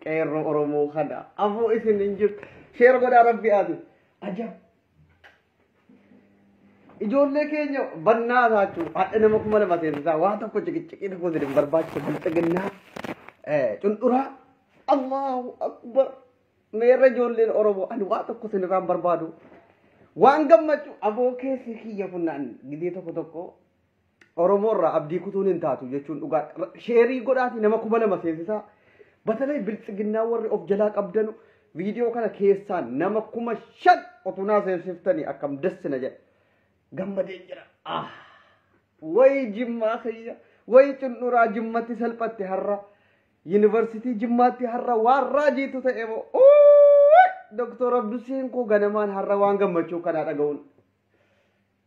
qeerroo Oromoo kana afoo isin hin jirtu sheer godhaa rabbi ati ajab ijoollee keenya bannaa taachuu hadha nama kuma lama seensisaa waa tokko ciqiciqii tokko isin hin barbaachisu bilxiginnaa cunduraa Allahu akbar meerra ijoolleen Oromoo ani waa tokko isin irraan barbaadu waan gammachuu aboo keessi kiyya funnaan gidee tokko Oromoo irraa abdii kutuun hin taatu jechuun dhugaa sheerii godhaati nama kuma lama seensisaa batalay bilxiginnaa warri of jalaa qabdanu viidiyoo kana keessaan nama kuma 5 otunaa seensiftanii akkam dessina jedha gammadee jira way jimmaa khayya way cunduraa jimmatti salphatti har'a University jimmatti har'a waan raajiitu ta'e moo Dr. Abduseen ko ganamaan har'a waan gammachuu kana dhaga'uun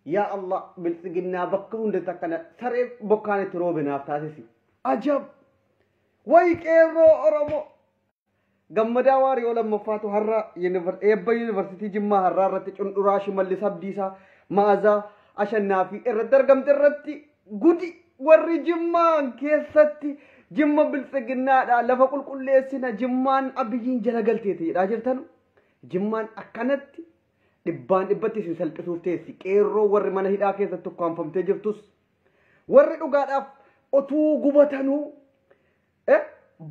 Ya Allah bilxiginnaa bakka hunda takkana saree bokkaan itti roobinaaf taasisi ajab way qeerroo Oromoo gammadaa waarii olamaffaatu har'a eebba University jimmaa har'a irratti cunduraa shimallis abdiisaa maazaa ashannaa fi irratti argamte irratti gudi warri jimmaan keessatti jimma bilxiginnaadha lafa qulqulleessina jimmaan abiyyiin jala galteetidha jirtan jimmaan akkanatti dhibbaan dhibbatti isin salphisuuf teessi qeerroo warri mana hidhaa keessatti ukkaanfamtee jirtus warri dhugaadhaaf otuu gubatanuu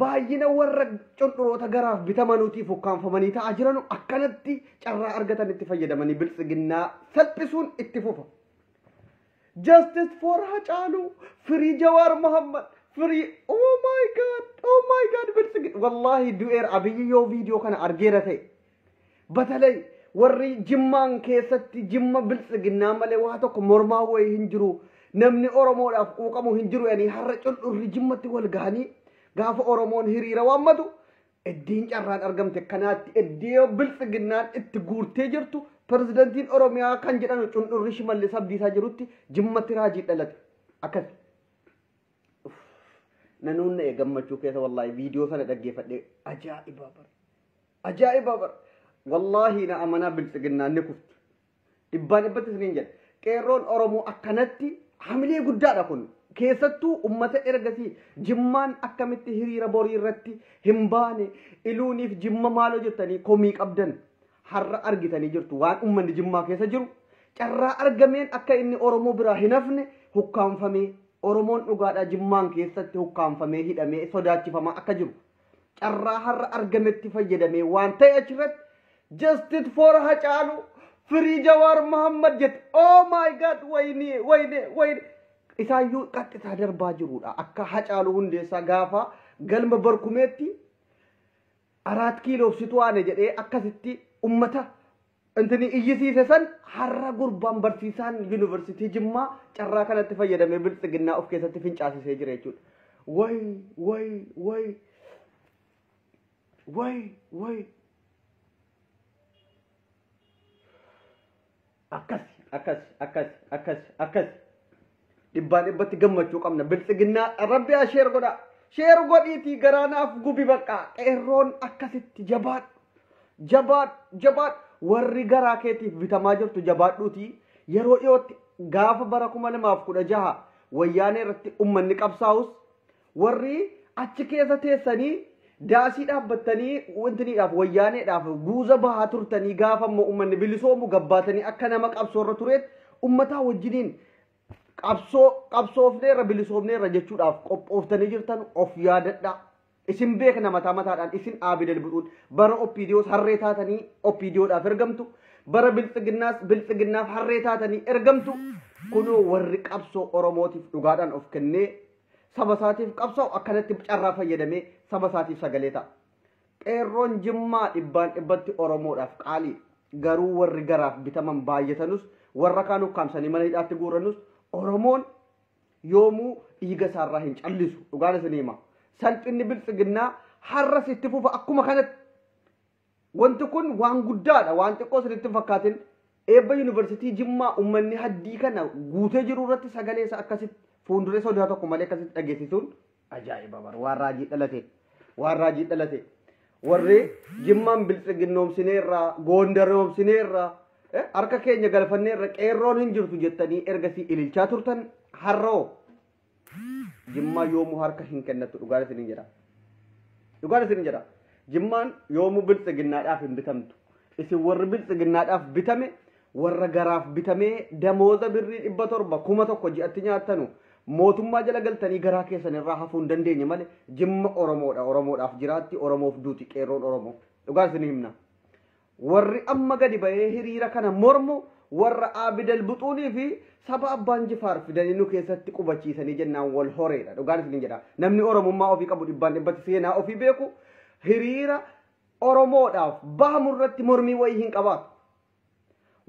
baay'ina warra cunduroota garaaf bitamanuutiif ukkaanfamanii ta'aa jiranu akkanatti carraa argatan itti fayyadamanii bilxiginnaa salphisuun itti fufa justice for Hachalu free Jawar Muhammad free oh my god bilxigin wallahi du'eer abiyyi yoo viidiyoo kana argeera ta'e batalay warri jimmaan keessatti jimma bilxiginnaa malee waa tokko mormaa wayii hin jiru namni Oromoodhaaf quuqamu hin jiru yani har'a cundurri jimmatti wal gahanii gaafa Oromoon hiriira waammatu eddiin carraan argamte kanaatti eddee bilxiginnaan itti guurtee jirtu pirezidantiin Oromiyaa kan jedhan cundurri shimallis abdiisaa jirutti jimmatti raajii dhalate akkas nanuunna gammachuu keessa wallahi viidiyoo sana dhaggeeffadhe ajaa'iba bar wallahi na amanaa bilxiginnaan ni kufti dhibbaan dhibbatti isiniin jedhe qeerroon Oromoo akkanatti hamilee guddaadha kun keessattuu ummata ergasii jimmaan akkamitti hiriira borii irratti hin baane iluuniif jimma maaloo jettanii komii qabdan har'a argitanii jirtu waan ummanni jimmaa keessa jiru carraa argameen akka inni Oromoo biraa hin hafne hukkaanfamee Oromoon dhugaadha jimmaan keessatti hukkaanfamee hidhamee sodaachifamaa akka jiru carraa har'a argametti fayyadamee waan ta'e achirratti justice for Hachalu free Jawar Muhammad jet oh my god wayne isaayyuu qaxxisaa darbaa jirudha akka Hachalu hundeessaa gaafa galma barkumeetti 4 kiiloo situwaane jedhee akkasitti ummata intini iyyisiise san har'a gurbaan barsiisaan University Jimmaa carraa kanatti fayyadamee bilxiginnaa of keessatti fincaasisee jira jechuudha way akkas dhibbaan dhibbatti gammachuu qabna bilxiginnaa rabbi sheer godha sheer godhiitii garaanaaf gubi bakka qeerroon akkasitti jabaadhu warri garaa keetiif bitamaa jirtu jabaadhuutii yeroo dhiyootti gaafa bara 2016 wayyaanee irratti ummanni qabsaa'us warri achi keessa teessanii daasii dhaabbattanii wantiniidhaaf wayyaaneedhaaf guuza bahaa turtanii gaafa immoo ummanni bilisoomu gabbaatanii akka nama qabsoorra tureet ummataa wajjiniin qabsoofneerra bilisoomneerra jechuudhaaf qophooftanii jirtan of yaadadha isin beekna mataadhaan isin aabidal bu'uun bara oppiidiyoos harree taatanii oppiidiyoodhaaf ergamtu bara bilxiginnaaf harree taatanii ergamtu kunoo warri qabsoo Oromootiif dhugaadhaan of kennee saba isaatiif qabsaa'u akkanatti carraa fayyadamee saba isaatiif sagalee ta'a qeerroon jimmaa dhibbaan dhibbatti Oromoodhaaf qaalii garuu warri garaaf bitaman baay'atanus warra kaan ukkaamsanii mana hidhaatti guuranus Oromoon yoomuu dhiiga isaarraa hin callisu dhugaan isin hima salphinni bilxiginnaa har'a sitti fufa akkuma kanatti wanti kun waan guddaadha waan xiqqoo sinitti fakkaatin eebba University Jimmaa ummanni haddii kana guutee jiru irratti sagalee isa akkasitti fuulduree sodaa tokko malee akkasitti dhageessisuun ajaa'iba bar waan raajii dhalate warri jimmaan bilxiginnoomsineerraa goondaroomsineerraa harka keenya galfanneerra qeerroon hin jirtu jettanii ergasii ililchaa turtan har'oo jimmaa yoomuu harka hin kennattu dhugaan isin jedha jimmaan yoomuu biltsiginnaadhaaf hin bitamtu isin warri biltsiginnaadhaaf bitame warra garaaf bitamee damooza birrii 700 1,000 ji'atti nyaattanu mootummaa jala galtanii garaa keessan irraa hafuu hin dandeenye malee jimma oromoodhaaf jiraatti oromoof duuti qeerroon oromoo dhugaa isin himna warri amma gadi bahee hiriira kana mormu warra aabidal buxuunii fi saba abbaan jifaar fidanii nu keessatti qubachiisanii jennaan wal horeedha dhugaan isin jedha namni oromummaa ofii qabu dhibbaan dhibbatti seenaa ofii beeku hiriira oromoodhaaf bahamu irratti mormii wayii hin qabaatu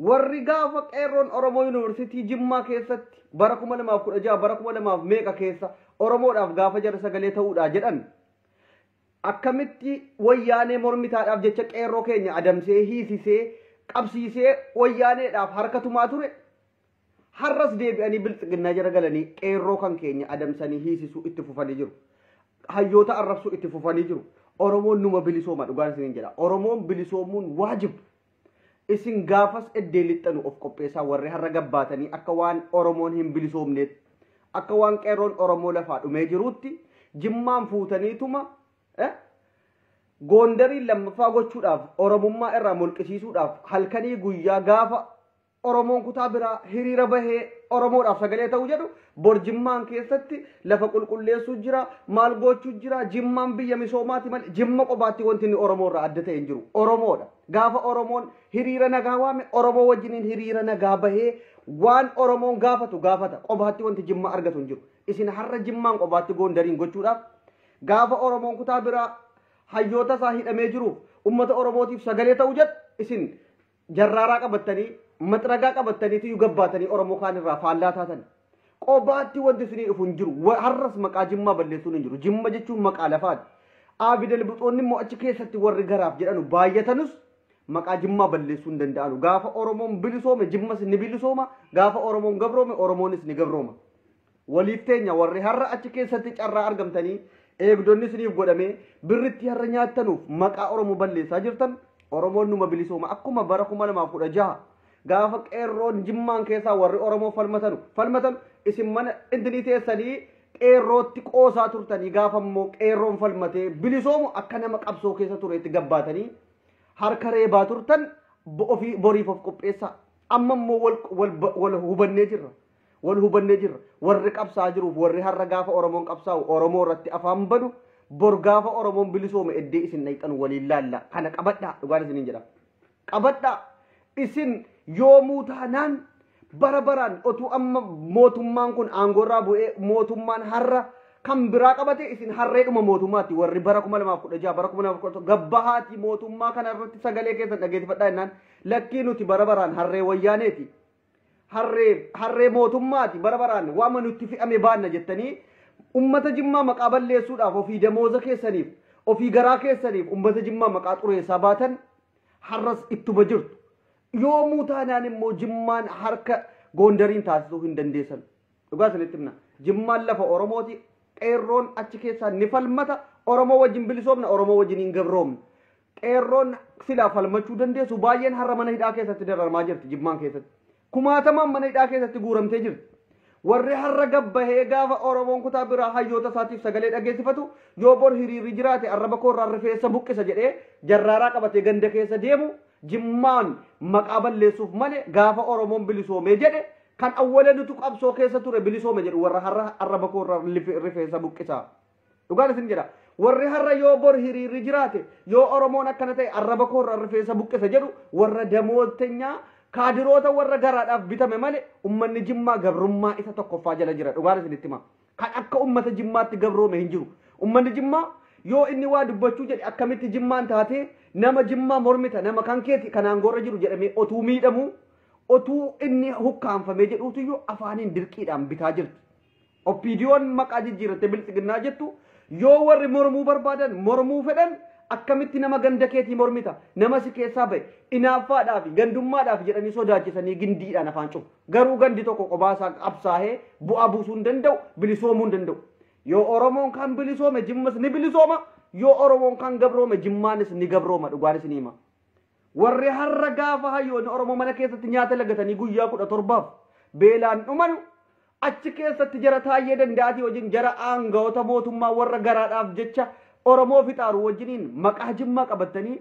warri gaafa qeerroon oromoo yuunivarsiitii jimmaa keessatti bara 2016 bara 2000 meeqa keessa oromoodhaaf gaafa jara sagalee ta'uudha jedhan akkamitti wayyaanee mormitaadhaaf jecha qeerroo keenya adamsee hiisisee qabsiisee wayyaaneedhaaf harkatumaa ture har'as deebi'anii biltsiginnaa jara galanii qeerroo kan keenya adamsanii hiisisuu itti fufanii jiru hayyoota arrabsuu itti fufanii jiru oromoon numa bilisooma dhugaan isin jedha oromoon bilisoomuun waajibu isin gaafas eddee lixxanu of qopheessaa warri har'a gabbaatanii akka waan oromoon hin bilisoomneet akka waan qeerroon oromoo lafaa dhumee jiruutti jimmaan fuutaniituma goondarii lammaffaa gochuudhaaf oromummaa irraa mulqisiisuudhaaf halkanii guyyaa gaafa oromoon kutaa biraa hiriira bahee oromoodhaaf sagalee ta'uu jedhu bor jimmaan keessatti lafa qulqulleessuu jira maal gochuu jira jimmaan biyya misoomaati malee jimma qobaatti wanti inni oromoo irraa adda ta'e hin jiru oromoodha gaafa oromoon hiriira nagaa waame oromoo wajjiniin hiriira nagaa bahee waan oromoon gaafatu gaafata qobaatti wanti jimma argatu hin jiru isin har'a jimmaan qobaatti goondariin gochuudhaaf gaafa oromoon kutaa biraa hayyoota isaa hidhamee jiruuf ummata oromootiif sagalee ta'uu jedhu isin jarraaraa qabattanii maxragaa qabattaniitu gabbaatanii oromoo kaan irraa faallaa taatan qobaatti wanti isinii dhufu hin jiru har'as maqaa jimmaa balleessuun hin jiru jimma jechuun maqaa lafaati aabidal buxoonni immoo achi keessatti warri garaaf jedhanu baay'atanus maqaa jimmaa balleessuu hin danda'anu gaafa oromoon bilisoome jimmas ni bilisooma gaafa oromoon gabroome oromoonis ni gabrooma waliif teenya warri har'a achi keessatti carraa argamtanii eegdonni isiniif godhamee birritti har'a nyaattanuuf maqaa oromoo balleessaa jirtan oromoon numa bilisooma akkuma bara 2016 gaafa qeerroon jimmaan keessaa warri oromoo falmatan isin mana indinii teessanii qeerrootti qoosaa turtanii gaafa immoo qeerroon falmatee bilisoomu akka nama qabsoo keessa tureetti gabbaatanii harka reebaa turtan ofii boriif of qopheessaa amma immoo wal hubannee jirra warri qabsaa jiruuf warri har'a gaafa oromoon qabsaa'u oromoo irratti afaan badu bor gaafa oromoon bilisoome eddee isin dhayxan waliin laalla kana qabadhaa dhugaan isiniin jedha qabadhaa isin yoomuu taanaan bara baraan otuu amma mootummaan kun aangoorraa bu'ee mootummaan har'a kan biraa qabate isin harreedhuma mootummaatti warri bara 2016 bara 2017 gabbahaati mootummaa kana irratti sagalee keessan dhageessifadhaa jennaan lakkii nuti bara baraan harree wayyaaneeti harree mootummaati bara baraan waama nutti fe'ame baanna jettanii ummata jimmaa maqaa balleessuudhaaf ofii damooza keessaniif ofii garaa keessaniif ummata jimmaa maqaa xureessaa baatan har'as ittuma jirtu yoomuu taanaan immoo jimmaan harka goondariin taasisuu hin dandeessan dhugaa isinitti himna jimmaan lafa oromooti qeerroon achi keessaa ni falmata oromoo wajjin bilisoomna oromoo wajjin hin gabroomna qeerroon silaa falmachuu dandeessu baay'een har'a mana hidhaa keessatti dararamaa jirti jimmaan keessatti kumaatamaan mana hidhaa keessatti guuramtee jirti warri har'a gabbahee gaafa oromoon kutaa biraa hayyoota isaatiif sagalee dhageessifatu yoo bor hiriirri jiraate arraba koorraa rifeensa buqqisa jedhee jarraaraa qabatee ganda keessa deemu jimmaan maqaa balleessuuf malee gaafa oromoon bilisoomee jedhe kan awwala nutu qabsoo keessa ture bilisoome jedhu warra har'a arraba koorraa rifeensa buqqisaa dhugaan isin jedha warri har'a yoo bor hiriirri jiraate yoo oromoon akkana ta'e arraba koorraa rifeensa buqqisa jedhu warra damoottenyaa kaadiroota warra garaadhaaf bitame malee ummanni jimmaa gabrummaa isa tokkoffaa jala jira dhugaan isinitti hima kan akka ummata jimmaatti gabroome hin jiru ummanni jimmaa yoo inni waa dubbachuu jedhe akkamitti jimmaan taatee nama jimmaa mormita nama kan keeti kanaan gorra jiru jedhamee otuu miidhamu otuu inni hukkaanfamee jedhuutiyyuu afaaniin dirqiidhaan bitaa jirti oppiidiyoon maqaa jijjiiratte biltsiginnaa jettu yoo warri mormuu barbaadan mormuu fedhan akkamitti nama ganda keetii mormita nama si keessaa bahe inaaffaadhaaf gandummaadhaaf jedhanii sodaachisanii gindiidhaan afaan cufu garuu gandi tokko qobaasaa qabsaahee bu'aa buusuu hin danda'u bilisoomuu hin danda'u yoo oromoon kan bilisoome jimmas ni bilisooma yoo oromoon kan gabroome jimmaanis ni gabrooma dhugaan isin hima warri har'a gaafa hayyoonni oromoo mana keessatti nyaata lagatanii guyyaa 17 beelaan dhumanu achi keessatti jara taayee danda'atii wajjin jara aangawoota mootummaa warra garaadhaaf jecha Oromoo fixaaru wajjiniin maqaa jimmaa qabatanii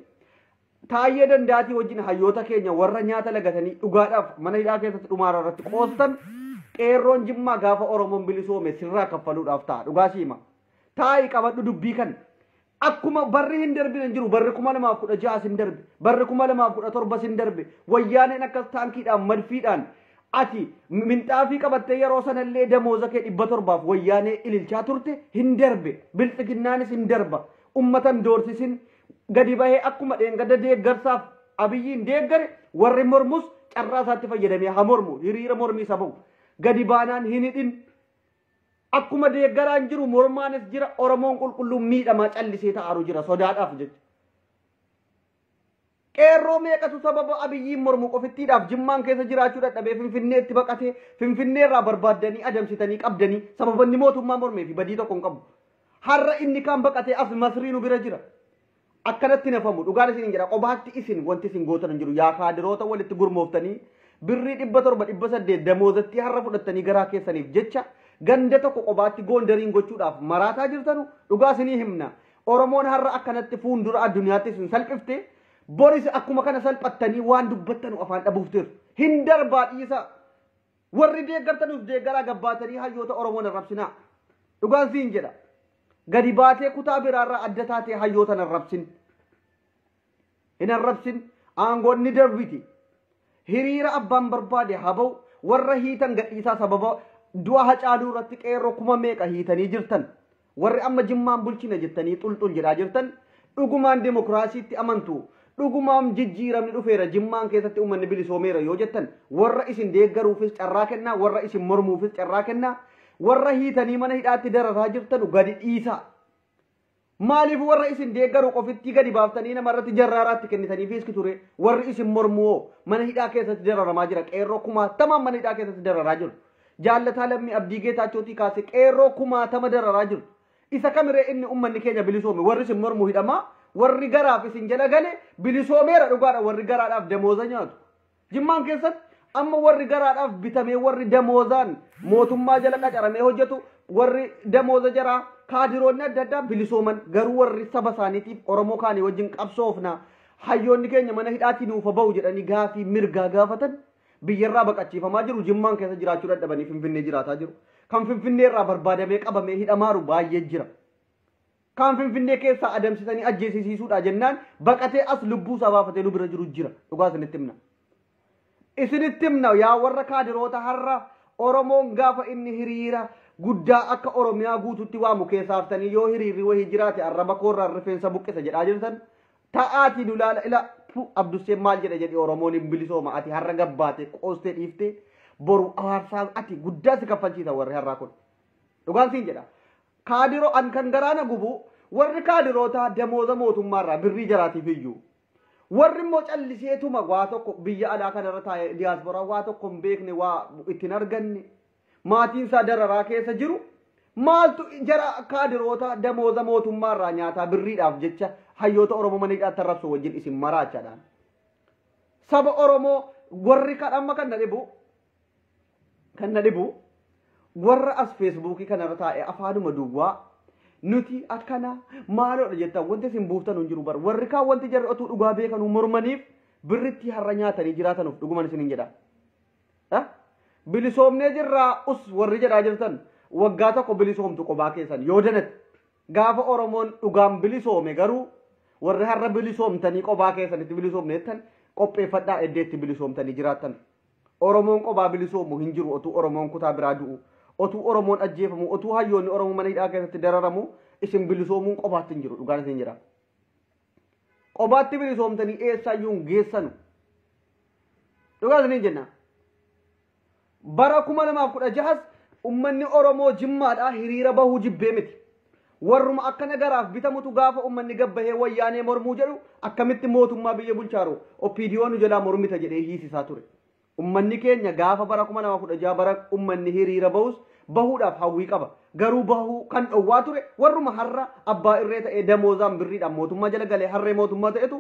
taayee dandaatii wajjin hayyoota keenya warra nyaata lagatanii dhugaadhaaf mana hidhaa keessatti dhumaara irratti qoostan qeerroon jimmaa gaafa Oromoon bilisoome sirraa kaffaluudhaaf ta'a dhugaa siima taa'ii qabadhu dubbii kan akkuma barri hin darbin hin jiru barri 2016 hin darbe barri 2017 hin darbe wayyaaneen akkas taankiidhaan madfiidhaan ati minxaafii qabattee yeroo sanallee damooza kee 700 wayyaanee ililchaa turte hin darbe bilxiginnaanis hin darba ummatan doorsisin gadi bahee akkuma dheengadda deeggarsaaf abiyyiin deeggare warri mormus carraa isaatti fayyadamee ha mormu hiriira mormii sababu gadi baanaan hin hidhin akkuma deeggaraan jiru mormaanis jira Oromoon qulqulluun miidhamaa callisee ta'aru jira sodaadhaaf jecha qeerroo meeqatu sababa abiyyiin mormu qofittiidhaaf jimmaan keessa jiraachuu dadhabee finfinneetti baqatee finfinneerraa barbaaddanii adamsitanii qabdanii sababanni mootummaa mormee fi badii tokko hin qabu har'a inni kaan baqatee as masriinu bira jira akkanatti nafamu dhugaan isin jira qobaatti isin wanti isin gootan hin jiru yaa kaadiroota walitti gurmooftanii birrii 700 800 damoozatti har'a fudhattanii garaa keessaniif jecha ganda tokko qobaatti goondariin gochuudhaaf maraataa jirtanu dhugaa isinii himna Oromoon har'a akkanatti fuundura addunyaatti isin salphifte boris akkuma kana salphattanii waan dubbattanu afaan dhabuufteeru hin darbaa dhiisa warri deeggartanuuf deeggaraa gabbaatanii hayyoota Oromoon arrabsinaa dhugaan siin jedha gadi baatee kutaa biraarraa adda taatee hayyootan arrabsin hin arrabsin aangoon ni darbiti hiriira abbaan barbaade habau warra hiitan gadhiisaa sababa du'a hacaaluu irratti qeerroo kuma meeqa hiitanii jirtan warri amma jimmaan bulchina jettanii xulxul jedhaa jirtan dhugumaan demokraasiitti amantu dhugumaan jijjiiramni dhufeera jimmaan keessatti uummanni bilisoomeera yoo jettan warra isin deeggaruufis carraa kennaa warra isin mormuufis carraa kennaa warra hiitanii mana hidhaatti dararaa jirtan gadi dhiisa maaliif warra isin deeggaru qofitti gadi baaftanii namarratti jarraaraatti kennitaniifis ture warri isin mormuo mana hidhaa keessatti dararamaa jira qeerroo kumaatama mana hidhaa keessatti dararaa jiru jaallataa lammii abdii geetaachootii kaase qeerroo kumaatama dararaa jiru isa kamiree inni uummanni keenya bilisoome warri isin mormu hidhamaa warri garaaf isin jala gale bilisoomeera dhugaadha warri garaadhaaf damooza nyaatu jimmaan keessatti amma warri garaadhaaf bitamee warri damoozaan mootummaa jala qacaramee hojjetu warri damooza jaraa kaadiroonni adda addaa bilisooman garuu warri saba isaaniitiif Oromoo kaanii wajjin qabsoofna hayyoonni keenya mana hidhaatti nuuf ba'u jedhanii gaafii mirgaa gaafatan biyyarraa baqachiifamaa jiru jimmaan keessa jiraachuu dadhabanii finfinnee jiraataa jiru kan finfinneerraa barbaadamee qabamee hidhamaaru baay'ee jira kan finfinnee keessaa adamsitanii ajjeesisiisuudha jennaan baqatee as lubbuu isaa baafatee nu bira jiru jira dhugaa isinitti himna yaa warra kaadiroota har'a Oromoon gaafa inni hiriira guddaa akka Oromiyaa guututti waamu keessaaftanii yoo hiriirri wahii jiraate arraba koorraa rifeensa buqqisa jedhaa jirtan ta'aatii nu laala ila Abduseen maal jedha jedhi Oromoon hin bilisooma ati har'a gabbaate qoostee dhiiftee boru awaarsaa ati guddaa si kaffalchiisa warri har'aa kun dhugaan siin jedha kaadiroo an kan garaana gubu warri kaadiroota damooza mootummaarraa birrii jaraatiif iyyuu warri immoo calliseetuma waa tokko biyya alaa kanarra taa'ee diyaasporaa waa tokko hin beekne waa ittiin arganne maatiin isaa dararaa keessa jiru maaltu jara kaadiroota damooza mootummaarraa nyaataa birriidhaaf jecha hayyoota Oromoo mana hidhaatti arrabsu wajjin isin maraachaadhaan saba Oromoo warri kadhamma kan na dhibu warra as feesbuukii kanarra taa'ee afaanuma duwwaa nuti akkana maaloodha jettan wanti isin buuftan hin jiru bar warri kaan wanti jarri otuu dhugaa beekan mormaniif birritti har'a nyaatanii jiraatanuuf dhuguman isin jedha bilisoomnee jirraa us warri jedhaa jirtan waggaa tokko bilisoomtu qobaa keessan yoo danatti gaafa Oromoon dhugaan bilisoome garuu warri har'a bilisoomtanii qobaa keessanitti bilisoomne jettan qopheeffadhaa eddeetti bilisoomtanii jiraatan Oromoon qobaa bilisoomu hin jiru otuu Oromoon kutaa biraa du'u otuu Oromoon ajjeefamu otuu hayyoonni Oromoo mana hidhaa keessatti dararamu isin bilisoomuun qobaatti hin jiru dhugaan isin jira qobaatti bilisoomtanii eessaayyuu hin geessanu dhugaan isin jenna bara 2016 ummanni Oromoo jimmaadhaa hiriira bahuu jibbee miti warruma akkana garaaf bitamutu gaafa ummanni gabbahee wayyaanee mormuu jedhu akkamitti mootummaa biyya bulchaaru oppiidiyoonu jalaa mormita jedhee hiisisaa ture ummanni keenya gaafa bara 2016 bara ummanni hiriira bahus bahuudhaaf hawwii qaba garuu bahuu kan dhowwaa ture warruma har'a abbaa irree ta'ee damoozaan birriidhaan mootummaa jala galee harree mootummaa ta'etu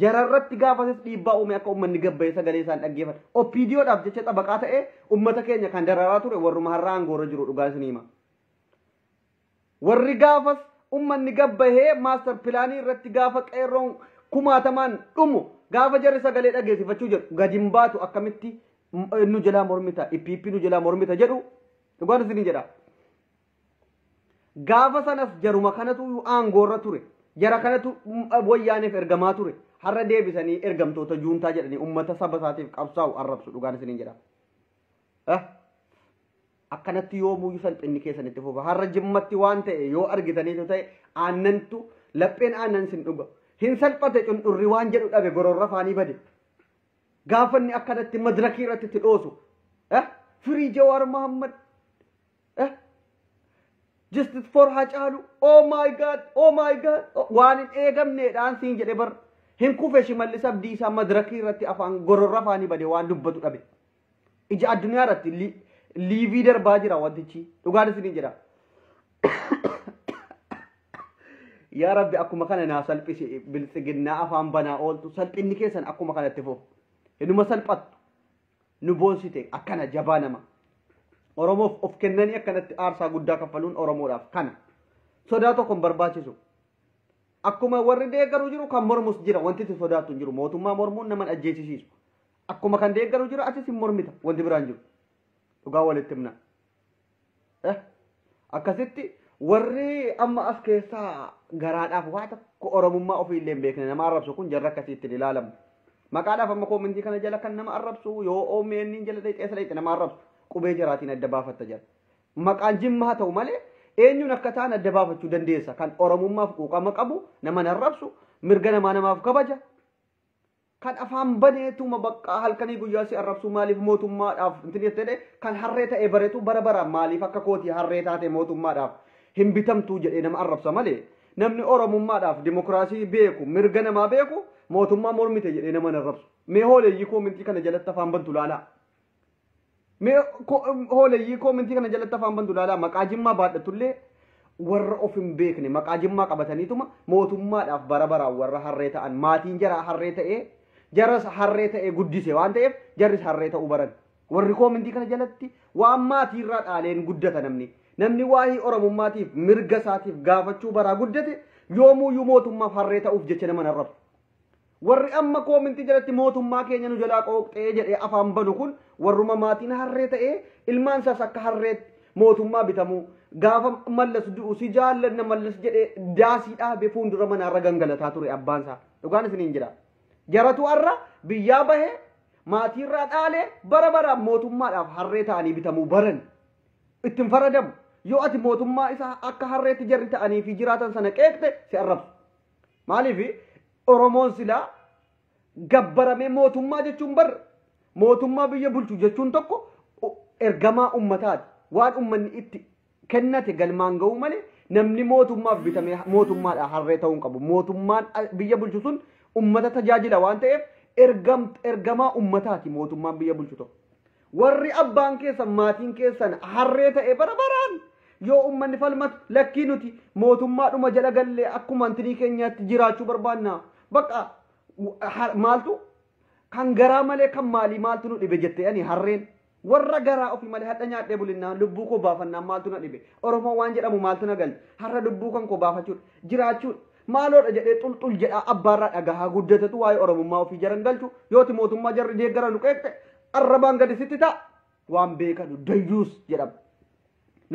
jararratti gaafasis dhiibbaa uume akka ummanni gabbahee sagalee isaan dhaggeeffatan oppiidiyoodhaaf jecha xabaqaa ta'ee ummata keenya kan dararaa ture warruma har'a aangoorra jiru dhugaa isin hima warri gaafas ummanni gabbahee maaster pilaanii irratti gaafa qeerroon kumaatamaan dhumu gaafa jarri sagalee dhageessifachuu jedhu gadin baatu akkamitti nu jalaa mormita ipp nu jalaa mormita jedhu dhugaan isin jedha gaafa sanas jaruma kanatu aangoorra ture jara kanatu wayyaaneef ergamaa ture har'a deebisanii ergamtoota juuntaa jedhanii ummata saba isaatiif qabsaa'u arrabsu dhugaan isin jedha akkanatti yoo muuyyu salphinni keessanitti fufa har'a jimmatti waan ta'e yoo argitaniitu ta'e aannantu lapheen aannan sin dhuga hin salphate cundurri waan jedhu dhabe gororra faanii bade gaafanni akkanatti madrakii irratti itti dhoosu firii Jawaar Mohammad justice for Hacaalu oh my god waan hin eegamneedhaan siin jedhe bar hin kufe Shimallis Abdiisaa madrakii irratti afaan gororra faanii bade waan dubbatu dhabe ija addunyaa irratti liivii darbaa jira wantichi dhugaan isin jira yaa rabbi akkuma kana naa salphisi biltsiginnaa afaan banaa ooltu salphinni keessan akkuma kanatti fufu inuma salphattu nu boonsite akkana jabaa nama oromoof of kennanii akkanatti aarsaa guddaa kaffaluun oromoodhaaf kana sodaa tokko hin barbaachisu akkuma warri deeggaruu jiru kan mormus jira wanti itti sodaattu hin jiru mootummaa mormuun naman ajjeesisiisu akkuma kan deeggaruu jiru atis hin mormita wanti biraan jiru dhugaa walitti himna akkasitti warri amma as keessaa garaadhaaf waa tokko oromummaa ofii illee hin beekne nama arrabsu kun jarra akkasiitti ilaalamu maqaadhaaf amma koomintii kana jala kan nama arrabsu yoo OMN jala dheessa dheessa nama arrabsu qubee jaraatiin adda baafatta jira maqaan jimmaa haa ta'u malee eenyuun akka ta'an adda baafachuu dandeessa kan oromummaaf quuqama qabu nama arrabsu mirga namaaf kabaja kan afaan baneetuma bakka halkanii guyyaa si arrabsu maaliif mootummaadhaaf intin jedhe kan harree ta'e bareetu bara bara maaliif akka kootii harree taate mootummaadhaaf hin bitamtuu jedhee nama arrabsa malee namni oromummaadhaaf dimokiraasii beeku mirga namaa beeku mootummaa mormite jedhee nama arrabsu mee hooleeyyii koomintii kana jalatti afaan bantu laalaa mee hooleeyyii koomintii kana jalatti afaan bantu laalaa maqaa jimmaa baadhatullee warra of hin beekne maqaa jimmaa qabataniituma mootummaadhaaf bara baraan warra harree ta'an maatiin jaraa harree ta'ee jaras harree ta'ee guddise waan ta'eef jarris harree ta'uu baran warri koomintii kana jalatti waan maatiirraa dhaaleen guddata namni waa'ee oromummaatiif mirga isaatiif gaafachuu baraa guddate yoomuyyuu mootummaaf harree ta'uuf jecha nama arrabsu warri amma koomintii jalatti mootummaa keenya nu jalaa qooqxee jedhee afaan banu kun warruma maatiin harree ta'ee ilmaan isaas akka harreetti mootummaa bitamuu gaafa mallas du'u si jaallanna mallas jedhee daasii dhaabee fuuldura manaarra gangalataa ture abbaan isaa dhugaan isiniin jira jaratu arra biyyaa bahee maatiirraa dhaalee bara baraan mootummaadhaaf harree ta'anii bitamuu baran ittiin faradamu yoo ati mootummaa isaa akka harreetti jarri ta'anii fi jiraatan sana qeeqte si arrabsu maaliif oromoon silaa gabbaramee mootummaa jechuun bar mootummaa biyya bulchu jechuun tokko ergamaa ummataati waan ummanni itti kennate galmaan ga'uu malee namni mootummaaf bitamee mootummaadhaan harree ta'uu qabu mootummaan biyya bulchu sun ummata tajaajila waan ta'eef ergamaa ummataati mootummaan biyya bulchu tokko warri abbaan keessan maatiin keessan harree ta'e bara baraan yoo ummanni falmatu lakkii nuti mootummaadhuma jala gallee akkuma antinii keenyaatti jiraachuu barbaanna bakka maaltu kan garaa malee kan maalii maaltu nu dhibe jettee ani harreen warra garaa ofii malee hadha nyaadhee bulinnaa lubbuu koo baafannaa maaltu na dhibe oromoo waan jedhamu maaltu na galte har'a lubbuu kan koo baafachuudha jiraachuudha maaloodha jedhee xulxul jedhaa abbaarraa dhagahaa guddatatu waa'ee oromummaa ofii jaran galchu yooti mootummaa jarri deeggara nu qeeqte arrabaan gadi sitti ta'a waan beekanu dayyuus jedhama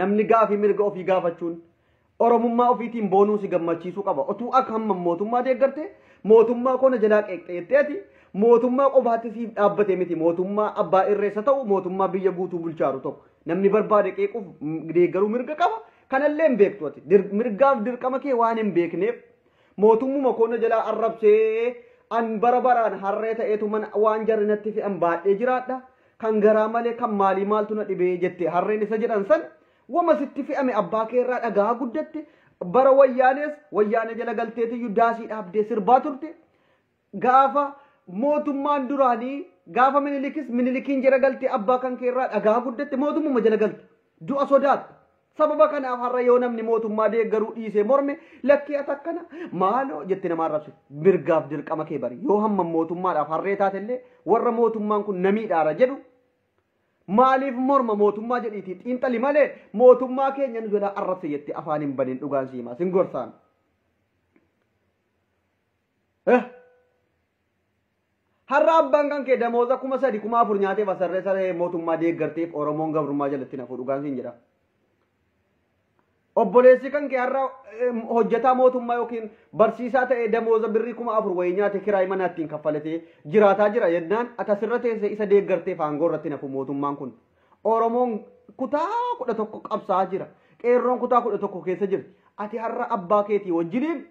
namni gaafii mirga ofii gaafachuun oromummaa ofiitiin boonuu si gammachiisuu qaba otuu akka hamma mootummaa deeggarte mootummaa kona jalaa qeeqxeetteeti mootummaa qofaatti siif dhaabbate miti mootummaa abbaa irreessa ta'u mootummaa biyya guutuu bulchaaru tokko namni barbaade qeequuf deeggaruu mirga qaba kanallee hin beektu ati mirgaaf dirqama kee waan hin beekneef mootummuma kona jalaa arrabsee an bara baraan harree ta'eetu mana waan jarri natti fe'an baadhee jiraadha kan garaa malee kan maalii maaltu na dhibee jette harreen isa jedhan san wama sitti fe'ame abbaa keerraa dhagaa guddatte bara wayyaanee jala galteetiyyuu daasii dhaabdee sirbaa turte gaafa mootummaan duraanii gaafa minilikiin jala galte abbaa kan keerraa dhagaa guddatte mootummuma jala galte du'a sodaata sababa kanaaf har'a yoo namni mootummaa deeggaruu dhiisee morme lakkii atakkana maaloo jette nama arrabsu mirgaaf dirqama kee bari yoo hamma mootummaadhaaf harree taatellee warra mootummaan kun namiidhaara jedhu maaliif morma mootummaa jedhiiti xiinxali malee mootummaa keenya nu jala arrabse jetti afaan hin banin dhugaan siimaa sin gorsaan har'a abbaan kan kee damooza 3,000 4,000 nyaatee basarree saree mootummaa deeggarteef oromoon gabrummaa jalatti nafu dhugaan siin jedha obboleessi kan kee har'a hojjetaa mootummaa yookiin barsiisaa ta'ee damooza birrii 4,000 wayii nyaate kiraay manaattiin kaffalatee jiraataa jira yennaan atasirra teesse isa deeggarteef aangoo irratti nafu mootummaan kun oromoon kutaa 11 qabsaa jira qeerroon kutaa 11 keessa jirti ati har'a abbaa keetii wajjiniin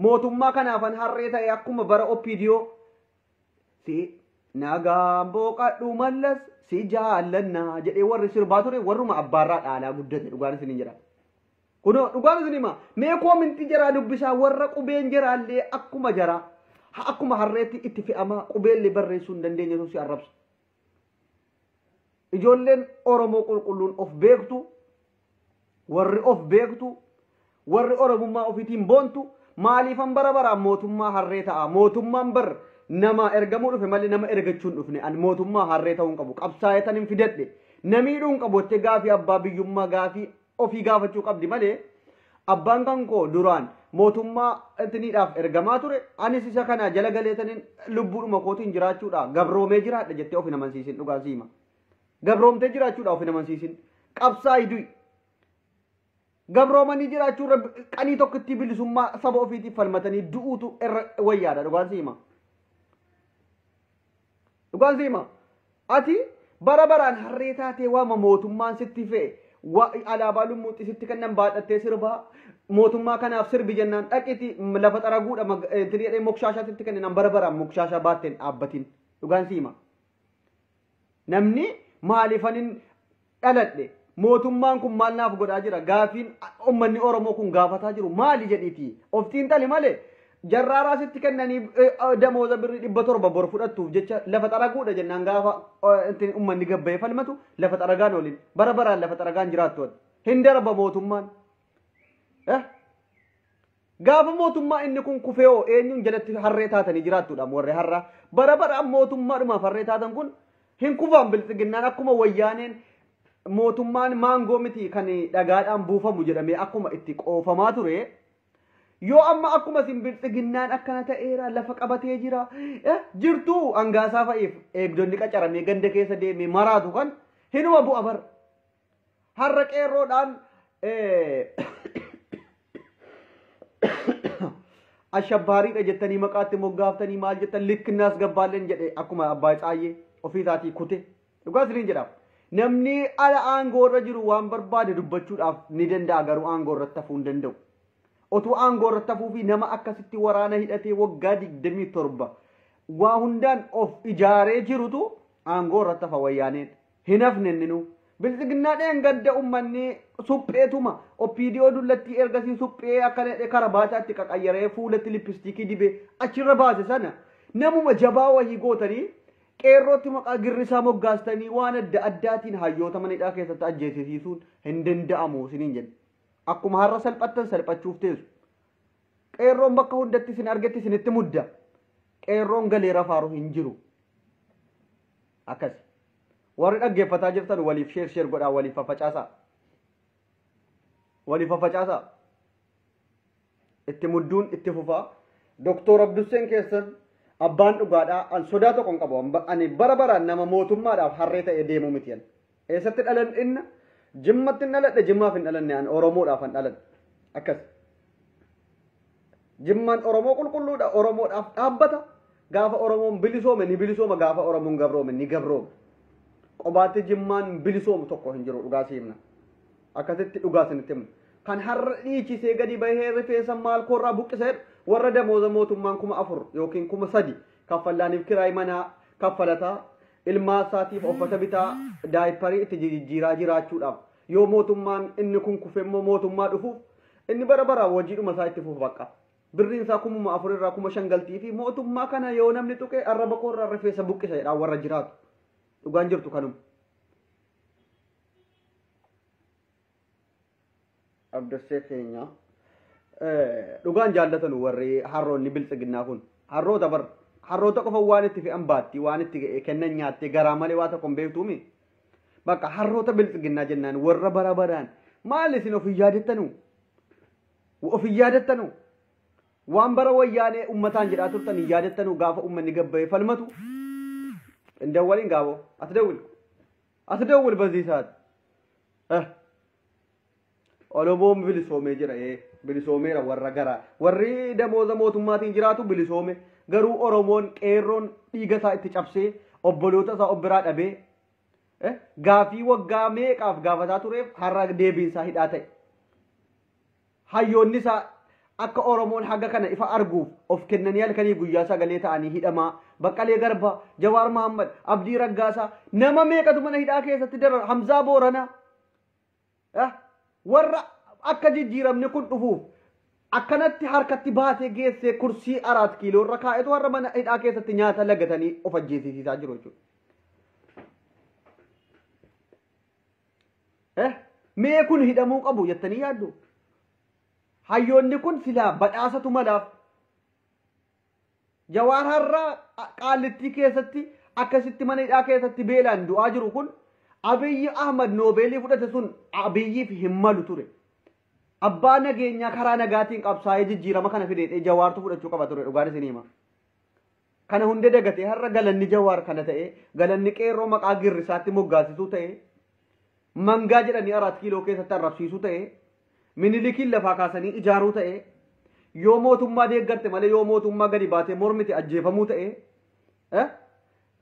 mootummaa kanaafan harree ta'e akkuma bara opiidiyoo si nagaan booqadhu mallas si jaallannaa jedhee warri sirbaa ture warruma abbaarraa dhaalaa guddate dhugaan isiniin jedha kuno dhugaan isinima mee koominti jara dubbisaa warra qubeen jaraallee akkuma jara akkuma harreetti itti fe'ama qubeellee barreessuu hin dandeenye si arrabsa ijoolleen oromoo qulqulluun of beektu warri of beektu warri oromummaa ofiitiin boontu maaliifan bara baraan mootummaa harree ta'a mootummaan bar nama ergamuu dhufe malee nama ergachuun dhufne an mootummaa harree ta'uun qabu qabsaa'etan hin fidadhe namiidhuun qabotte gaafii abbaa biyyummaa gaafii ofii gaafachuu qabdi malee abbaan kan koo duraan mootummaa intiniidhaaf ergamaa ture anis isa kana jala galeetaniin lubbuudhuma kootiin jiraachuudha gabroomee jiraadha jettee of hin amansiisin dhugaa siima gabroomtee jiraachuudha of hin amansiisin qabsaa'ii du'i gabroomanii jiraachuurra qanii tokkotti bilisummaa saba ofiitiif falmatanii du'uutu irra wayyaadha dhugaan siima dhugaan siima ati bara baraan harree taatee waama mootummaan sitti fe'e alaabaa lummuutti sitti kennan baadhattee sirbaa mootummaa kanaaf sirbi jennaan dhaqiti lafa xaraguudha tiriidhee mokshaashaa sitti kennan bara baraan mokshaashaa baatteen dhaabbatiin dhugaan siima namni maaliifanin dhaladhe mootummaan kun maal naaf godhaa jira gaafiin ummanni oromoo kun gaafataa jiru maali jedhiiti of xiinxali malee jarraaraa sitti kennanii damooza birrii 700 bor fudhattuuf jecha lafa xaraguudha jennaan gaafa ummanni gabbayee falmatu lafa xaragaan waliin bara baraan lafa xaragaan jiraattu hin darba mootummaan gaafa mootummaa inni kun kufeeoo eenyuun jalatti harree taatanii jiraattuudha warri har'a bara baraan mootummaadhumaaf harree taatan kun hin kufaan bilxiginnaan akkuma wayyaaneen mootummaan maangoo miti kan dhagaadhaan buufamu jedhamee akkuma itti qoofamaa ture yoo amma akkuma bilxiginnaan akkana ta'eera lafa qabatee jira jirtuu angaasaa fa'iif eegdonni qacaramee ganda keessa deemee maraatu kan hinuma bu'a bar har'a qeerroodhaan ashabbaariidha jettanii maqaatti moggaaftanii maal jettan likkinnaas gabbaalleen jedhe akkuma abbaa caayyee ofii isaatii kute dhugaa isiniin jedhaaf namni ala aangoo irra jiru waan barbaade dubbachuudhaaf ni danda'a garuu aangoo irratti hafuu hin danda'u otuu aangoo irratti hafuu fi nama akkasitti waraana hidhatee waggaa 27 waa hundaan of ijaaree jirutu aangoo irratti hafa wayyaaneen hin hafne inninu bilxiginnaadhaan gadda ummanni supheetuma opiidiyoo dullatti ergasii suphee akkana kara baataatti qaqayyaree fuulatti lippistiikii dibee achirra baase sana namuma jabaa wahii gootanii qeerrootti maqaa girrisaa moggaastanii waan adda addaatiin hayyoota manidhaa keessatti ajjeesisiisuun hin danda'amu isiniin jedhe akkuma har'a salphattan salphachuuf teessu qeerroon bakka hundatti isin argetti isinitti mudda qeerroon galee rafaaru hin jiru akkasi warri dhaggeeffataa jirtan waliif sheer godhaa waliif faffacaasaa itti mudduun itti fufaa doktor Abdusseen keessan abbaan dhugaadhaa an sodaa tokko hin qabu ani bara baraan nama mootummaadhaaf harree ta'e deemu miti an eessatti dhalan inna jimmatti hin dhaladhe jimmaaf hin dhalanne an oromoodhaaf hin dhaladhe akkas jimmaan oromoo qulqulluudha oromoodhaaf dhaabbata gaafa oromoon bilisoome ni bilisooma gaafa oromoon gabroome ni gabroome qobaatti jimmaan bilisoomu tokko hin jiru dhugaa siimna akkasitti dhugaa sinitti himu kan har'a dhiichisee gadi bahee rifeensa maal koorraa buqqisee warra damooza mootummaan 4,000 yookiin 3,000 kaffallaaniif kiraay manaa kaffalataa ilmaa isaatiif uffata bitaa daayiparii itti jijjiiraa jiraachuudhaaf yoo mootummaan inni kun kufe immoo mootummaa dhufuuf inni bara baraan hojiidhuma isaa itti fufu bakka birriin isaa 4,000 irraa 5,000 galtii fi mootummaa kana yoo namni tuqee arraba koorraa rifeensa buqqiseedhaan warra jiraatu dhugaan jirtu kanuma abdassee keenya dhugaan jaallatan warri harroonni bilxiginnaa kun harroota qofa waan itti fe'an baatti waan itti kennan nyaattee garaa malee waa tokko hin beektuumi bakka harroota bilxiginnaa jennaan warra bara baraan maal isin of yaadattanu waan bara wayyaanee ummataan jedhaa turtan hin yaadattanu gaafa ummanni gabbaa'ee falmatu indawwaliin gaabo atdawwil bazii saat olomoon bilisoomee jira bilisoomeera warra garaa warri damooza mootummaatiin jiraatu bilisoome garuu oromoon qeerroon dhiiga isaa itti cabsee obboloota isaa obbiraa dhabee gaafii waggaa meeqaaf gaafataa tureef har'a deebiin isaa hidhaa ta'e hayyoonni isaa akka oromoon haga kana ifa arguuf of kennanii halkanii guyyaa sagalee ta'anii hidhamaa Baqqalee Garbaa Jawaar Mahammad Abdii Raggaasaa nama meeqatu mana hidhaa keessatti darar Hamzaa Booranaa warra akka jijjiiramne kun dhufuuf akkanatti harkatti baatee geessee kursii 4 kiiloo irra kaa'etu har'a mana hidhaa keessatti nyaata lagatanii of ajjeesisaa jiru jechuudha. Mee kun hidhamuu qabu jettanii yaaddu? Hayyoonni kun silaa badhaasatu malaaf Jawaar har'a Qaallittii keessatti akkasitti mana hidhaa keessatti beelaan du'aa jiru kun Abiyyi Ahmad Noobeelii fudhate sun Abiyyiif hin malu ture. Abbaa nageenyaa karaa nagaatiin qabsaa'ee jijjiirama kana fidee Jawaartu fudhachuu qaba ture dhugaan isin hima. Kana hundee dagatee har'a galanni Jawaar kana ta'e galanni qeerroo maqaa girrisaatti moggaasisuu ta'e mangaa jedhanii 4 kiiloo keessatti arrabsiisuu ta'e minilikiin lafaa kaasanii ijaaruu ta'e yoo mootummaa deeggarte malee yoo mootummaa gadi baatee mormiti ajjeefamuu ta'e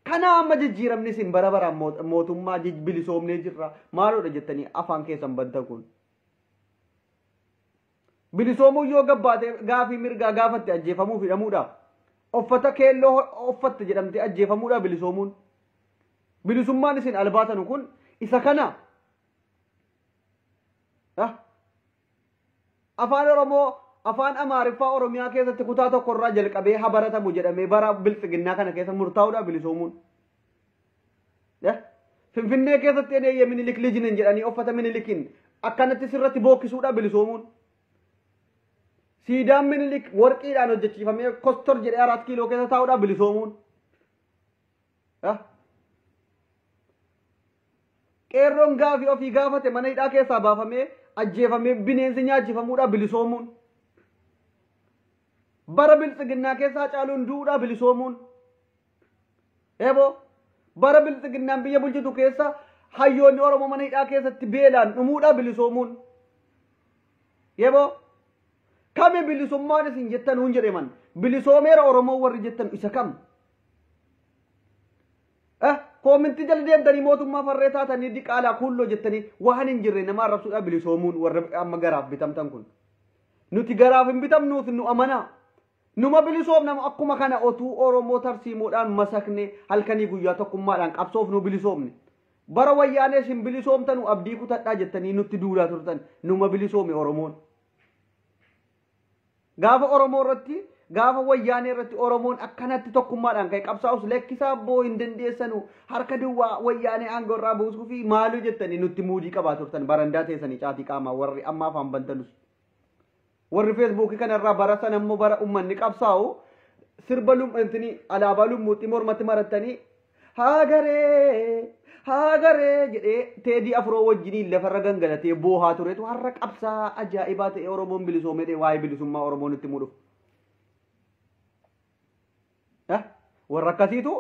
kana amma jijjiiramni isin bara baraan mootummaa bilisoomnee jirra maaloodha jettanii afaan keessan badda kun bilisoomuu yoo gabbaate gaafii mirgaa gaafatti ajjeefamuu hidhamuudha uffata keelloo uffatte jedhamte ajjeefamuudha bilisoomuun bilisummaan isin albaatanu kun isa kana afaan oromoo afaan amaariffaa oromiyaa keessatti kutaa tokko irraa jalqabee habaratamu jedhamee bara bilxiginnaa kana keessa murtaa'uudha bilisoomuun finfinnee keessatti eneeyye minilik lijinin jedhanii uffata minilikiin akkanatti sirratti bookkisuudha bilisoomuun siidaan minilik warqiidhaan hojjechiifamee kostor jedhee 4 kiiloo keessa taa'uudha bilisoomuun qeerroon gaafii ofii gaafate mana hidhaa keessaa baafamee ajjeefamee bineensi nyaachifamuudha bilisoomuun bara bilxiginnaa keessaa caaluun du'uudha bilisoomuun eeboo bara bilxiginnaan biyya bulchitu keessa hayyoonni oromoo mana hidhaa keessatti beelaan dhumuudha bilisoomuun eeboo kami bilisummaan isin jettan hun jedheman bilisoomeera oromoo warri jettan isa kam koominti jala deemtanii mootummaa farree taatanii diqaalaa kulloo jettanii waan hin jirre nama arrabsuudha bilisoomuun warra amma garaaf bitamtan kun nuti garaaf hin bitamnuuf nu amanaa numa bilisoomna akkuma kana otuu oromoo tarsiimuudhaan masakne halkanii guyyaa tokkummaadhaan qabsoof nu bilisoomne bara wayyaanee sin bilisoomtanu abdii kutadhaa jettanii nutti duulaa turtan numa bilisoome oromoon gaafa oromoo irratti gaafa wayyaanee irratti oromoon akkanatti tokkummaadhaan ka'e qabsaa'us lekkisaa boo hin dandeessanu harka duwwaa wayyaanee aangoo irraa buusuu fi maaluu jettanii nutti muudii qabaa turtan barandaa teessanii caatii qaamaa warri ammaa afaan bantanus warri feesbuukii kanarraa bara sana immoo bara ummanni qabsaa'u sirba lum'antini alaabaa lummuutti mormatti marattanii haagaree jedhee teedii afuroo wajjiniin lafarra gangalatee boohaa turetu har'a qabsaa ajaa'ibaa ta'e oromoon bilisoomee waa'ee bilisummaa oromoon itti mudhuuf warra akkasiitu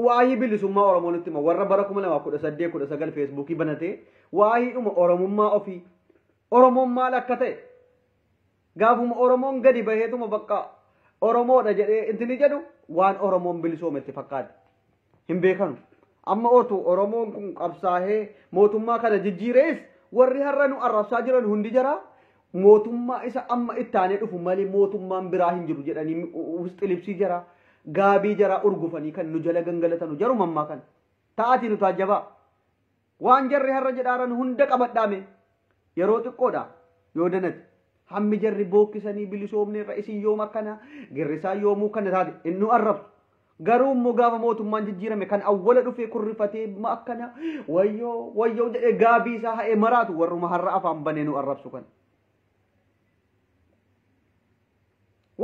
waa'ee bilisummaa oromoon itti ma warra bara 2018 19 feesbuukii banatee waa'ee dhuma oromummaa ofii oromoon maal akka ta'e gaafuma oromoon gadi baheetuma bakka oromoodha jedhee intini jedhu waan oromoon bilisoometti fakkaate hin beekanu amma otu oromoon kun qabsaahee mootummaa kana jijjiirees warri har'a nu arrabsaa jiran hundi jira mootummaa isa amma ittaanee dhufu malee mootummaan biraa hin jiru jedhanii usxilibsii jira gaabii jara urgufanii kan nu jala gangalatanu jaruma ammaa kan ta'atii nu taajjabaa waan jarri har'a jedhaaran hunda qabadhaame yeroo xiqqoodha yoo danati hammi jarri bookkisanii bilisoomne irra isin yoom akkana girrisaa yoomuu kana taate innu arrabsu garuu immoo gaafa mootummaan jijjiirame kan awwala dhufee kurrifatee ma akkana wayyoo jedhee gaabii isaa ha'ee maraatu warruma har'a afaan banee nu arrabsu kan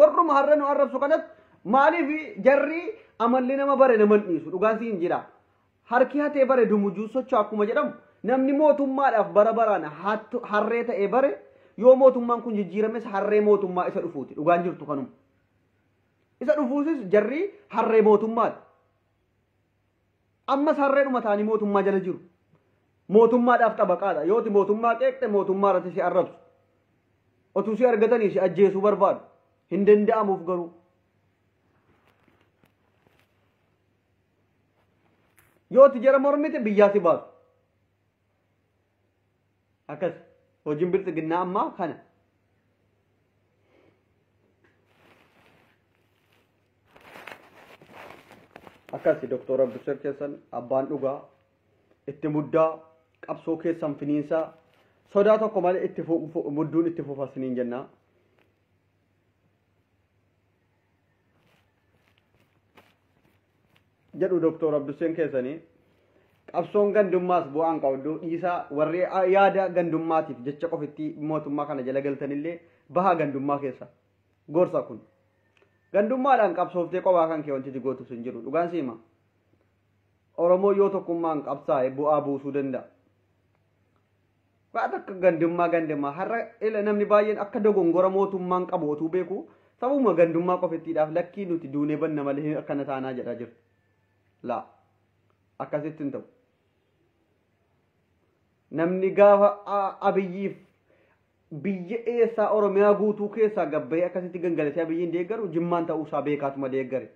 warruma har'a nu arrabsu kanatti maaliif jarri amalli nama bare nama dhiisu dhugaan siin jira harki hatee bare dumujuu socho'u akkuma jedhamu namni mootummaadhaaf bara baraan harree ta'ee bare yoo mootummaan kun jijjiirames harree mootummaa isa dhufuuti dhugaan jirtu kanuma isa dhufuusis jarri harree mootummaati ammas harreedhuma ta'anii mootummaa jala jiru mootummaadhaaf xabaqaadha yooti mootummaa qeeqxe mootummaa irratti si arrabsu otuu si argatanii si ajjeesuu barbaadu hin danda'amuuf garuu yooti jara mormite biyyaa si baasu akkas hojiin bilxiginnaa ammaa kana akkasi doktor Abdusir keessan abbaan dhugaa itti muddaa qabsoo keessan finiinsaa sodaa tokko malee itti mudduun itti fufasiniin jennaa jedhu doktor Abdusir keessanii qabsoon gandummaas bu'aan qabdu dhiisaa warri yaada gandummaatiif jecha qofitti mootummaa kana jala galtanillee bahaa gandummaa keessa gorsa kun gandummaadhaan qabsooftee qophaa kan kee wanti gootu sun jiru dhugaan siima oromoo yoo tokkummaan qabsaa'e bu'aa buusuu danda'a waan akka gandummaa har'a ila namni baay'een akka dogongora mootummaan qabu otuu beeku sababuma gandummaa qofittiidhaaf lakkii nuti duunee banna malee akkana taanaa jedhaa jiru laa akkasitti hin ta'u namni gaafa abiyyiif biyya eessaa oromiyaa guutuu keessaa gabbee akkasitti gangalatee abiyyiin deeggaru jimmaan ta'uusaa beekaatuma deeggare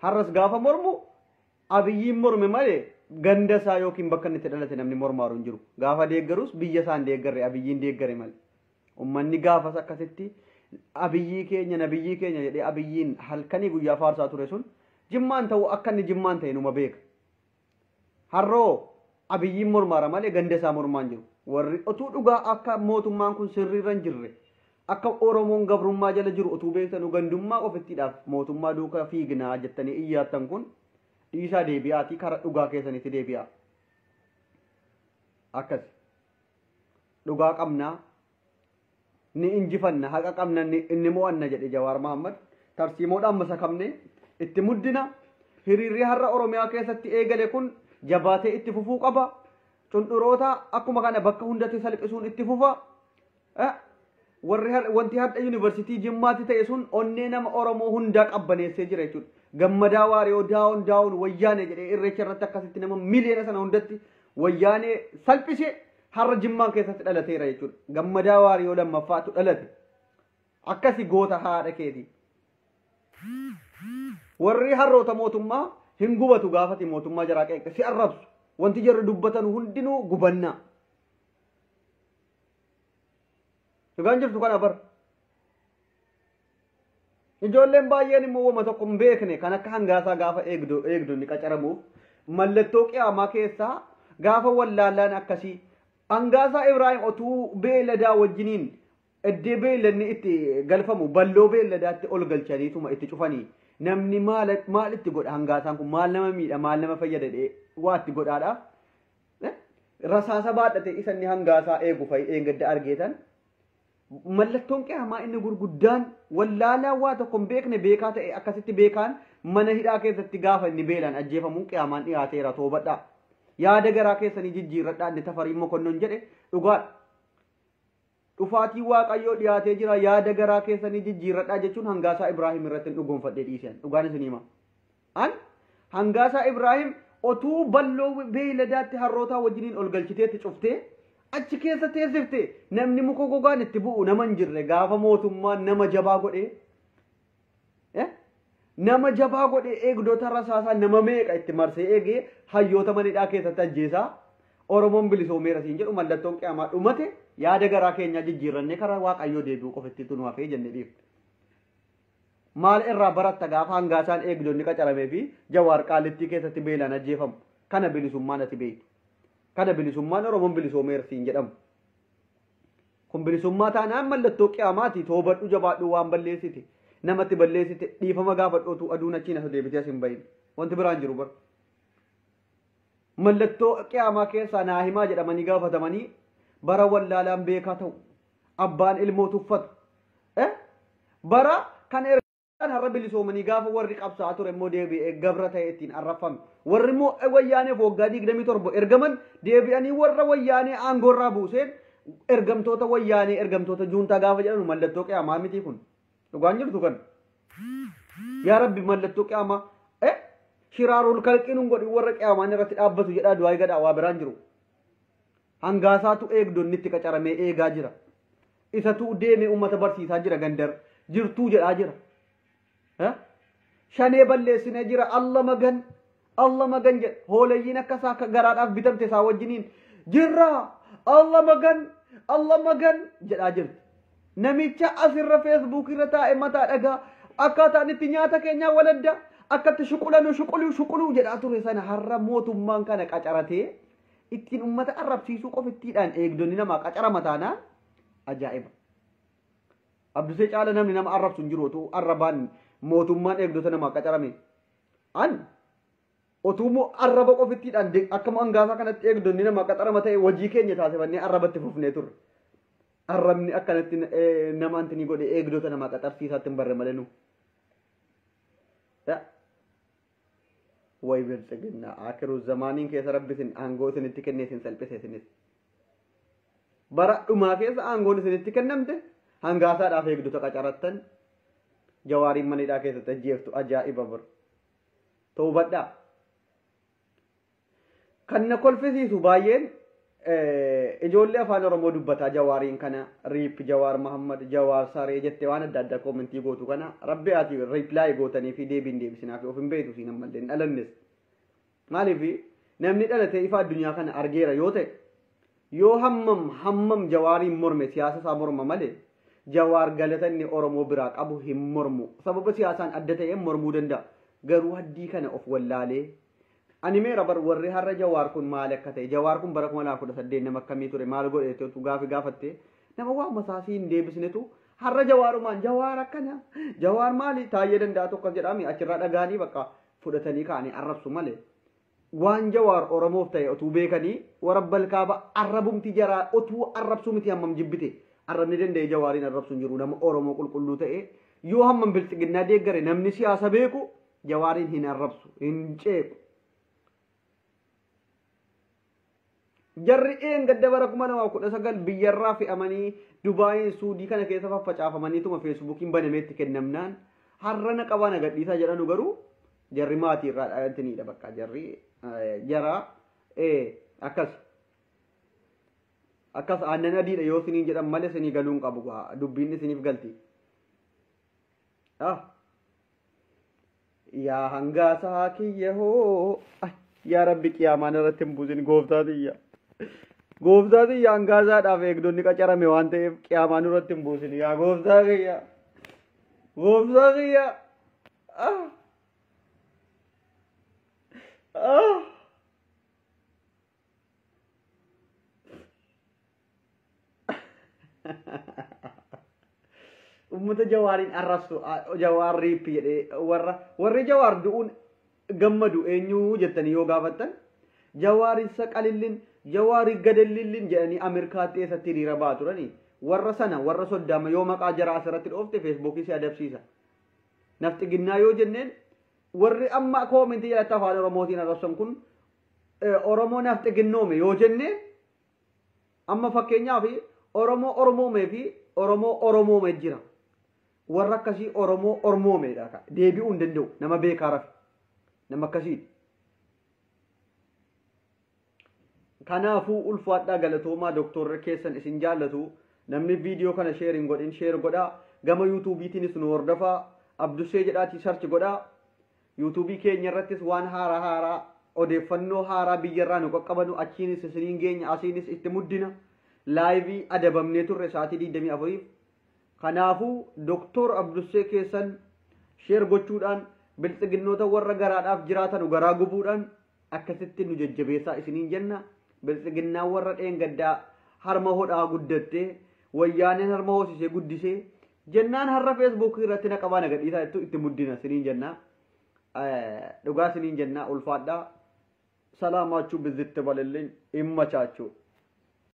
har'as gaafa mormu abiyyiin morme malee ganda isaa yookiin bakka inni itti dhalate namni mormaaru hin jiru gaafa deeggarus biyya isaan deeggarre abiyyiin deeggare malee ummanni gaafas akkasitti abiyyii keenya nabiyyii keenya jedhee abiyyiin halkanii guyyaa faarsaa ture sun jimmaan ta'u akka inni jimmaan ta'e numa beeka harroo abiyyiin mormaara malee ganda isaa mormaan jiru warri otuu dhugaa akka mootummaan kun sirriirra hin jirre akka oromoon gabrummaa jala jiru otuu beektanu gandummaa ofittiidhaaf mootummaa duukaa fiignaa jettanii iyyaattan kun dhiisaa deebi'aatii karaa dhugaa keessanitti deebi'aa akkas dhugaa qabnaa ni injifanna haqa qabna inni mo'anna jedhe Jawaar Mahammad tarsiimoodhaan masakamne itti muddina hiriirri har'a oromiyaa keessatti eegale kun jabaatee itti fufuu qaba cunduroota akkuma kana bakka hundatti salphisuun itti fufa warri wanti hadda yuunivarsiitii jimmaatti ta'e sun onnee nama oromoo hundaa qabbaneessee jira jechuudha gammadaa waariyoo daawun wayyaane jedhee irreecha irratti akkasitti nama miliyoona sana hundatti wayyaane salphise har'a jimmaan keessatti dhalateera jechuudha gammadaa waariyoo lammaffaatu dhalate akkasi goota haadha keeti warri harroota mootummaa hin gubatu gaafati mootummaa jaraa qeeqe si arrabsu wanti jarri dubbatan hundinuu gubannaa dhugaan jirtu kana bar ijoolleen baay'een immoo wama tokko hin beekne kan akka hangaasaa gaafa eegdu ni qacaramuuf mallattoo qiyaamaa keessaa gaafa wallaallaan akkasii hangaasaa Ibraahim otuu beeladaa wajjiniin eddee beelanni itti galfamu balloo beeladaatti ol galchaniituma itti cufanii namni maal itti godha hangaasaan kun maal nama miidha maal nama fayyada waa itti godhaadha rasaasa baadhate isanni hangaasaa eegu eeggadda argeetan mallattoon qiyaamaa inni gurguddaan wallaalaa waa tokko hin beekne beekaa ta'e akkasitti beekaan mana hidhaa keessatti gaafa inni beelaan ajjeefamuun qiyaamaan dhiyaateera toobadhaa yaada garaa keessanii jijjiirradhaa inni Tafarii Mokonnon jedhe dhugaadha dhufaatii waaqayyoo dhiyaatee jira yaada garaa keessanii jijjiirradhaa jechuun hangaasaa Ibraahim irratti dhugoonfadhee dhiisan dhugaan isin hima an hangaasaa Ibraahim otuu balloo beeladaatti harrootaa wajjiniin ol galchiteetti cuftee achi keessa teessifte namni muka gogaan itti bu'u nama hin jirre gaafa mootummaan nama jabaa godhee eegdota rasaasaa nama meeqa itti marsee eegee hayyoota manidhaa keessatti ajjeesaa oromoon bilisoomeera siin jedhu mallattoon qiyaamaa dhumate yaada garaa keenyaa jijjiirrannee karaa waaqayyoo deebi'uu qofatti tunu hafee jennee dhiifte maal irraa baratta gaafa hangaasaan eegdonni qacaramee fi Jawaar Qaalittii keessatti beelaan ajjeefamu kana bilisummaan ati beektu kana bilisummaan oromoon bilisoomeera siin jedhamu kun bilisummaa taanaan mallattoo qiyaamaati toobadhu jabaadhu waan balleessite namatti balleessite dhiifama gaafadhootu aduun achiin as deebitee as hin bahin wanti biraan jiru bara mallattoo qiyaamaa keessaa naa himaa jedhamanii gaafatamanii bara wallaalaan beekaa ta'u abbaan ilmoo tuffatu bara kan har'a bilisoomanii gaafa warri qabsaa ture immoo deebi'ee gabra ta'e ittiin arrafame warri immoo wayyaanee waggaa 27 ergaman deebi'anii warra wayyaanee aangoorraa buuseen ergamtoota wayyaanee ergamtoota juuntaa gaafa jedhanu mallattoo qiyaamaa miti kun dhugaan jirtu kan yaa rabbi mallattoo qiyaamaa shiraarul kalqinuun godhi warra qiyaamaan irratti dhaabbatu jedhaa du'aa gadhaa waa biraan jiru hangaasaatu eegdonni itti qacaramee eegaa jira isatu deemee ummata barsiisaa jira gandar jirtuu jedhaa jira shanee balleessinee jira Allah magan jedha hoolayyiin akkasaa akka garaadhaaf bitamte isaa wajjiniin jirra Allah magan jedhaa jirti namicha asirra Facebook irra taa'e mataa dhagaa akkaataan itti nyaata keenyaa waladda akkatti shuquluu jedhaa ture sana har'a mootummaan kana qacaratee ittiin ummata arrabsiisuu qofittiidhaan eegdonni namaa qacara mataanaa ajaa'iba abdusee caala namni nama arrabsu hin jiru arrabaan mootummaan eegdota namaa qacarame an otuu arraba qofittiidhaan akkama hangaasaa kanatti eegdonni namaa qacarama ta'e hojii keenya taasifannee arrabatti fufnee turre arrabni akkanatti nama antini godhe eegdota namaa qacarsiisaatti hin barre malee nu way bilcigna akiru zamaaniin keessa rabbi isin aangoo isinitti kennee isin salphise isinis bara dhumaa keessa aangoon isinitti kennamte hangaasaadhaaf eegdota qacarattan jawaariin manidhaa keessatti ajjeeftu ajaa'iba bira toobadhaa kan na kolfisiisu baay'een ijoollee afaan oromoo dubbataa jawaariin kana riip jawaar mahammad jawaar saree jettee waan adda addaa koomentii gootu kana rabbi ati riiplaay gootanii fi deebiin deebisinaaf of hin beetu siin ammallee dhalannes maaliif namni dhalate ifa addunyaa kana argeera yoo ta'e yoo hammam jawaariin morme siyaasa isaa morma malee jawaar galatanni oromoo biraa qabu hin mormu sababa siyaasaan adda ta'e mormuu danda'a garuu haddii kana of wallaalee ani meera bar warri har'a jawaar kun maal akka ta'e jawaar kun bara 2018 nama akkamii ture maal godheetu gaafatte nama waa masaasii hin deebisnetu har'a jawaarumaan jawaar akkana jawaar maali taayee danda'a tokko jedhami achirraa dhagaanii bakka fudhatanii kaanii arrabsu malee waan jawaar oromoof ta'e otuu beekanii warabbal kaaba arrabumti jaraa otuu arrabsu miti hammam jibbite arrabni danda'e jawaariin arrabsu hin jiru nama oromoo qulqulluu ta'e yoo hammam bilxiginnaa deeggare namni siyaasa beeku jawaariin hin arrabsu hin ceeku jarri gadda bara 2019 biyyarraa fe'amanii Dubaay Suudii kana keessa faffacaafamanii tuma Facebookiin banameetti kennamnaan har'a na qabaa nagadhiisaa jedhanu garuu jarri maatii irraa dhalataniidha bakka jarri jara akkas aannan adiidha yoo isiniin jedhan malee isinii galuun qabu dubbiin isiniif galti yaa hangaasaa kiyya hoo yaa rabbi qiyaamaan irratti hin buusin gooftaa xiyya hangaasaadhaaf eegdonni qacarame waan ta'eef qiyaamaan irratti hin buusin yaa gooftaa kiyya ummata jawaariin arrabsu jawaar riippi jedhee warri jawaar du'uun gammadu eenyu jettanii yoo gaafattan jawaari saqalillin jawaari gadallillin jedhanii Ameerikaatti eessatti hiriira ba'aa turanii warra sana warra soddaama yoo maqaa jaraa asirratti dhoofte feesbuukii si adabsiisa nafxiginnaa yoo jenneen warri amma koomentii jalatti afaan oromootiin arrabsan kun oromoo nafxiginnoome yoo jenneen amma fakkeenyaaf oromoo ormoomee fi oromoo oromoome jira warra akkasii oromoo ormoomeedha deebi'uu hin danda'u nama beekaa rafi nama akkasiiti kanaafuu ulfaadhaa galatoomaa doktorri keessan isin jaallatu namni viidiyoo kana sheerin godhin sheer godhaa gama yuutuubiitiinis nu hordofaa abdusee jedhaatii sarchi godhaa yuutuubii keenya irrattis waan haaraa odeeffannoo haaraa biyyarraa nu qaqqabanu achiinis isiniin geenya asiinis itti muddina laayivii adabamnee turre sa'aatii 24f kanaafuu doktor abdusee keessan sheer gochuudhaan bilxiginnoota warra garaadhaaf jiraatan garaa gubuudhaan akkasitti nu jajjabeessaa isiniin jenna bilxiginnaa warra dheengaddaa harma hodhaa guddattee wayyaaneen harma hoosisee guddisee jennaan har'a Facebook irratti na qabaa nagadhiisaa itti muddina isiniin jenna dhugaa isiniin jenna ulfaadhaa salaamaachuu bizitti balilleen imma chaachuu